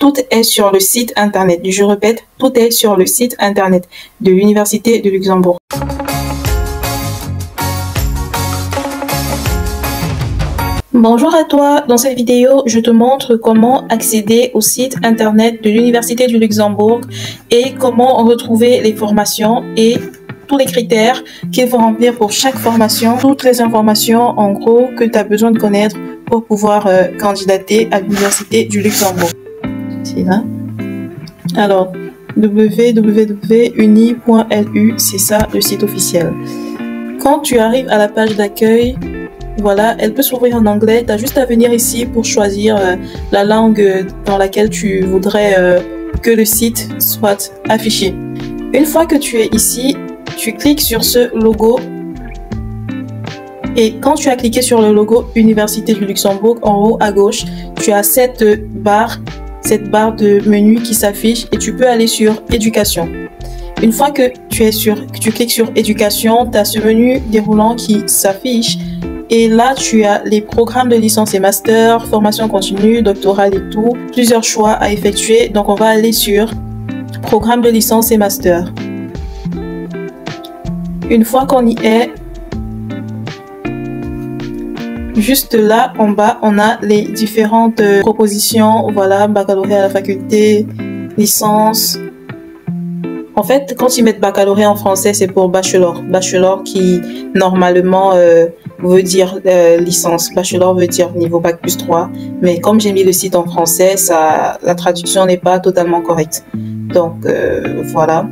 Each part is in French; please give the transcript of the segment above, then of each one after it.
tout est sur le site internet. Je répète, tout est sur le site internet de l'Université de Luxembourg. Bonjour à toi, dans cette vidéo, je te montre comment accéder au site internet de l'Université du Luxembourg et comment retrouver les formations et tous les critères qu'il faut remplir pour chaque formation, toutes les informations en gros que tu as besoin de connaître pour pouvoir candidater à l'Université du Luxembourg. C'est là. Alors, www.uni.lu, c'est ça le site officiel. Quand tu arrives à la page d'accueil, voilà, elle peut s'ouvrir en anglais. Tu as juste à venir ici pour choisir la langue dans laquelle tu voudrais que le site soit affiché. Une fois que tu es ici, tu cliques sur ce logo. Et quand tu as cliqué sur le logo Université du Luxembourg, en haut à gauche, tu as cette barre de menu qui s'affiche et tu peux aller sur Éducation. Une fois que tu cliques sur Éducation, tu as ce menu déroulant qui s'affiche. Et là, tu as les programmes de licence et master, formation continue, doctorat et tout. Plusieurs choix à effectuer. Donc, on va aller sur programme de licence et master. Une fois qu'on y est, juste là, en bas, on a les différentes propositions. Voilà, baccalauréat à la faculté, licence. En fait, quand ils mettent baccalauréat en français, c'est pour bachelor. Bachelor qui, normalement, veut dire licence. Bachelor veut dire niveau bac plus 3. Mais comme j'ai mis le site en français, la traduction n'est pas totalement correcte. Donc, voilà.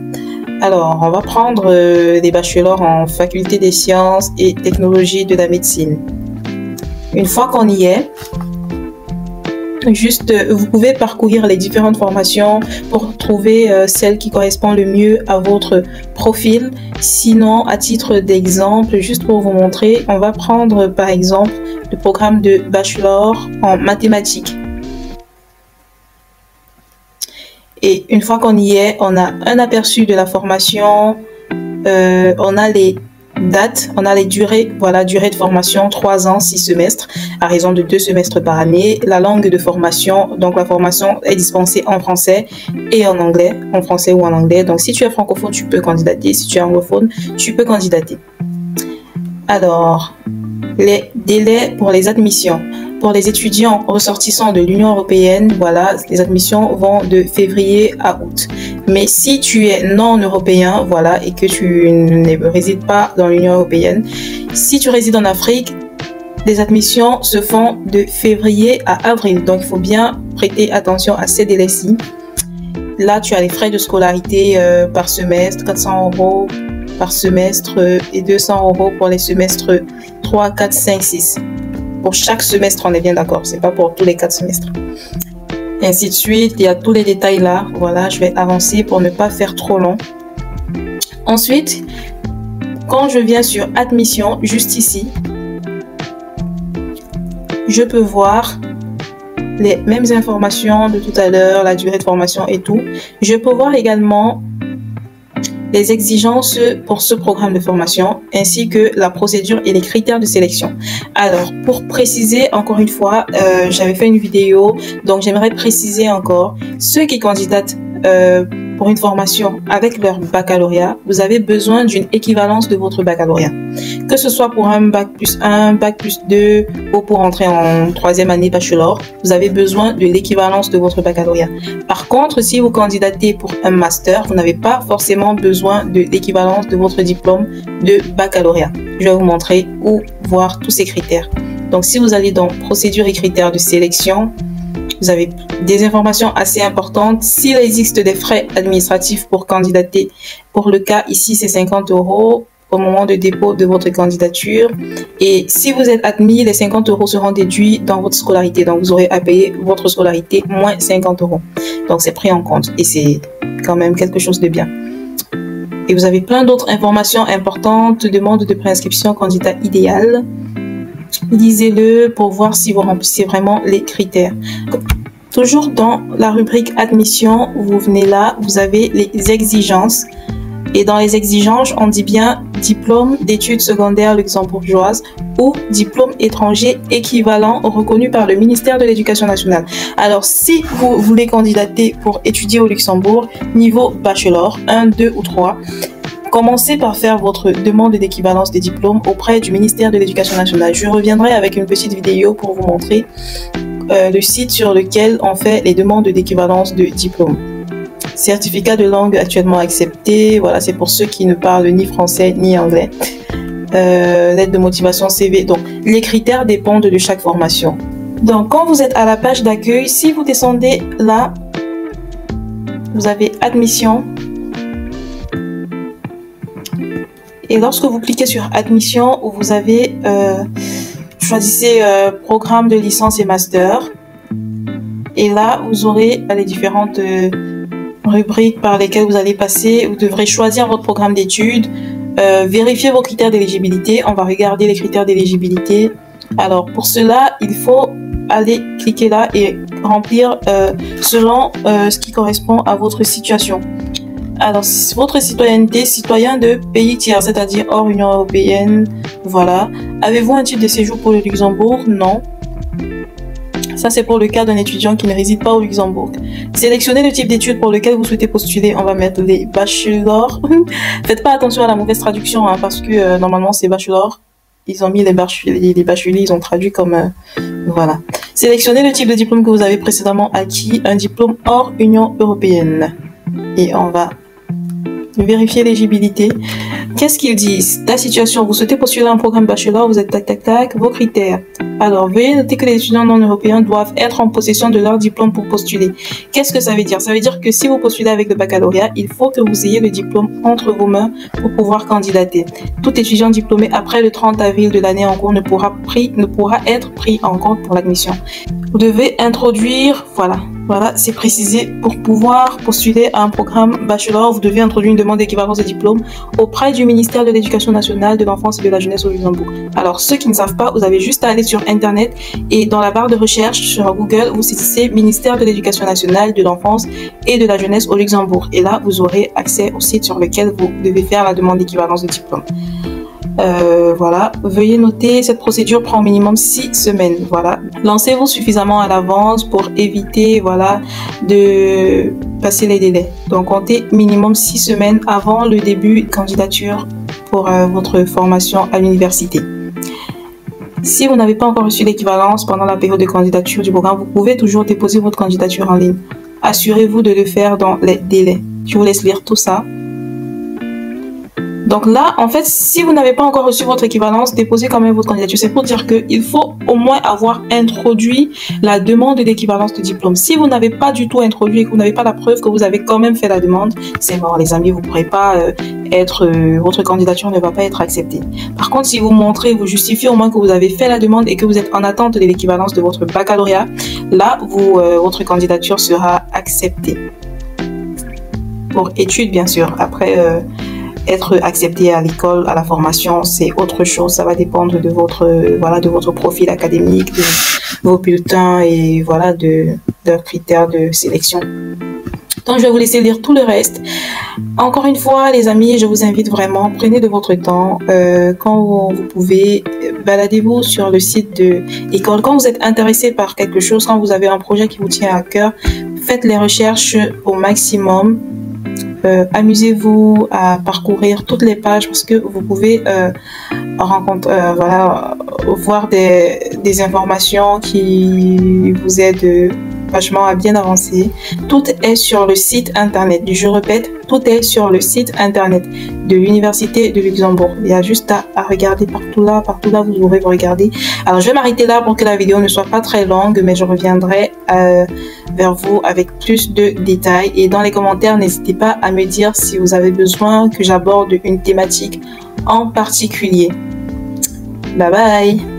Alors, on va prendre des bachelors en faculté des sciences et technologies de la médecine. Une fois qu'on y est, juste, vous pouvez parcourir les différentes formations pour trouver celle qui correspond le mieux à votre profil. Sinon, à titre d'exemple, juste pour vous montrer, on va prendre par exemple le programme de bachelor en mathématiques. Et une fois qu'on y est, on a un aperçu de la formation, on a les dates, on a les durées, voilà, durée de formation, 3 ans, 6 semestres, à raison de 2 semestres par année. La langue de formation, donc la formation est dispensée en français et en anglais, en français ou en anglais. Donc si tu es francophone, tu peux candidater. Si tu es anglophone, tu peux candidater. Alors, les délais pour les admissions. Pour les étudiants ressortissants de l'Union européenne, voilà, les admissions vont de février à août. Mais si tu es non européen, voilà, et que tu ne résides pas dans l'Union européenne, si tu résides en Afrique, les admissions se font de février à avril. Donc, il faut bien prêter attention à ces délais-ci. Là, tu as les frais de scolarité par semestre, 400 € par semestre et 200 € pour les semestres 3, 4, 5, 6. Pour chaque semestre, on est bien d'accord. C'est pas pour tous les 4 semestres. Et ainsi de suite. Il y a tous les détails là. Voilà, je vais avancer pour ne pas faire trop long. Ensuite, quand je viens sur admission, juste ici, je peux voir les mêmes informations de tout à l'heure, la durée de formation et tout. Je peux voir également les exigences pour ce programme de formation, ainsi que la procédure et les critères de sélection. Alors, pour préciser encore une fois, j'avais fait une vidéo, donc j'aimerais préciser encore, ceux qui candidatent pour une formation avec leur baccalauréat, vous avez besoin d'une équivalence de votre baccalauréat. Que ce soit pour un bac plus 1, bac plus 2 ou pour entrer en 3e année bachelor, vous avez besoin de l'équivalence de votre baccalauréat. Par contre, si vous candidatez pour un master, vous n'avez pas forcément besoin de l'équivalence de votre diplôme de baccalauréat. Je vais vous montrer où voir tous ces critères. Donc, si vous allez dans procédure et critères de sélection, vous avez des informations assez importantes. S'il existe des frais administratifs pour candidater, pour le cas ici, c'est 50 € au moment de dépôt de votre candidature. Et si vous êtes admis, les 50 € seront déduits dans votre scolarité. Donc, vous aurez à payer votre scolarité moins 50 €. Donc, c'est pris en compte et c'est quand même quelque chose de bien. Et vous avez plein d'autres informations importantes. Demande de préinscription, candidat idéal. Lisez-le pour voir si vous remplissez vraiment les critères. Toujours dans la rubrique admission, vous venez là, vous avez les exigences. Et dans les exigences, on dit bien diplôme d'études secondaires luxembourgeoises ou diplôme étranger équivalent reconnu par le ministère de l'Éducation nationale. Alors, si vous voulez candidater pour étudier au Luxembourg, niveau bachelor 1, 2 ou 3, commencez par faire votre demande d'équivalence des diplômes auprès du ministère de l'Éducation nationale. Je reviendrai avec une petite vidéo pour vous montrer le site sur lequel on fait les demandes d'équivalence de diplômes. Certificat de langue actuellement accepté, voilà, c'est pour ceux qui ne parlent ni français ni anglais. Lettre de motivation, CV. Donc, les critères dépendent de chaque formation. Donc, quand vous êtes à la page d'accueil, si vous descendez là, vous avez admission. Et lorsque vous cliquez sur admission, vous avez choisissez programme de licence et master. Et là, vous aurez les différentes rubriques par lesquelles vous allez passer. Vous devrez choisir votre programme d'études, vérifier vos critères d'éligibilité. On va regarder les critères d'éligibilité. Alors, pour cela, il faut aller cliquer là et remplir selon ce qui correspond à votre situation. Alors, votre citoyenneté, citoyen de pays tiers, c'est-à-dire hors Union européenne, voilà. Avez-vous un titre de séjour pour le Luxembourg? Non. Ça, c'est pour le cas d'un étudiant qui ne réside pas au Luxembourg. Sélectionnez le type d'études pour lequel vous souhaitez postuler. On va mettre les bachelors. Faites pas attention à la mauvaise traduction, hein, parce que normalement, c'est bachelor. Ils ont mis les bacheliers, ils ont traduit comme... voilà. Sélectionnez le type de diplôme que vous avez précédemment acquis, un diplôme hors Union européenne. Et on va vérifier l'éligibilité. Qu'est-ce qu'ils disent? Ta situation, vous souhaitez postuler un programme bachelor, vous êtes tac tac tac, vos critères. Alors, veuillez noter que les étudiants non européens doivent être en possession de leur diplôme pour postuler. Qu'est-ce que ça veut dire? Ça veut dire que si vous postulez avec le baccalauréat, il faut que vous ayez le diplôme entre vos mains pour pouvoir candidater. Tout étudiant diplômé après le 30 avril de l'année en cours ne pourra être pris en compte pour l'admission. Vous devez introduire, voilà, c'est précisé, pour pouvoir postuler à un programme bachelor, vous devez introduire une demande d'équivalence de diplôme auprès du ministère de l'Éducation nationale, de l'enfance et de la jeunesse au Luxembourg. Alors, ceux qui ne savent pas, vous avez juste à aller sur Internet et dans la barre de recherche sur Google, vous saisissez ministère de l'Éducation nationale, de l'enfance et de la jeunesse au Luxembourg. Et là, vous aurez accès au site sur lequel vous devez faire la demande d'équivalence de diplôme. Voilà, veuillez noter, cette procédure prend au minimum 6 semaines. Voilà, lancez-vous suffisamment à l'avance pour éviter, voilà, de passer les délais. Donc, comptez minimum 6 semaines avant le début de candidature pour votre formation à l'université. Si vous n'avez pas encore reçu l'équivalence pendant la période de candidature du programme, vous pouvez toujours déposer votre candidature en ligne. Assurez-vous de le faire dans les délais. Je vous laisse lire tout ça. Donc là, en fait, si vous n'avez pas encore reçu votre équivalence, déposez quand même votre candidature. C'est pour dire qu'il faut au moins avoir introduit la demande d'équivalence de diplôme. Si vous n'avez pas du tout introduit et que vous n'avez pas la preuve que vous avez quand même fait la demande, c'est mort les amis, vous ne pourrez pas votre candidature ne va pas être acceptée. Par contre, si vous montrez, vous justifiez au moins que vous avez fait la demande et que vous êtes en attente de l'équivalence de votre baccalauréat, là, votre candidature sera acceptée. Pour études, bien sûr. Après... être accepté à l'école, à la formation, c'est autre chose. Ça va dépendre de votre profil académique, de vos bulletins et voilà, de leurs critères de sélection. Donc, je vais vous laisser lire tout le reste. Encore une fois, les amis, je vous invite vraiment, prenez de votre temps. Quand vous pouvez, baladez-vous sur le site de l'école. Quand vous êtes intéressé par quelque chose, quand vous avez un projet qui vous tient à cœur, faites les recherches au maximum. Amusez-vous à parcourir toutes les pages parce que vous pouvez voir des informations qui vous aident vachement à bien avancer. Tout est sur le site internet. Je répète, tout est sur le site internet de l'Université de Luxembourg. Il y a juste à regarder partout là, vous devrez vous regarder. Alors, je vais m'arrêter là pour que la vidéo ne soit pas très longue, mais je reviendrai vers vous avec plus de détails. Et dans les commentaires, n'hésitez pas à me dire si vous avez besoin que j'aborde une thématique en particulier. Bye bye!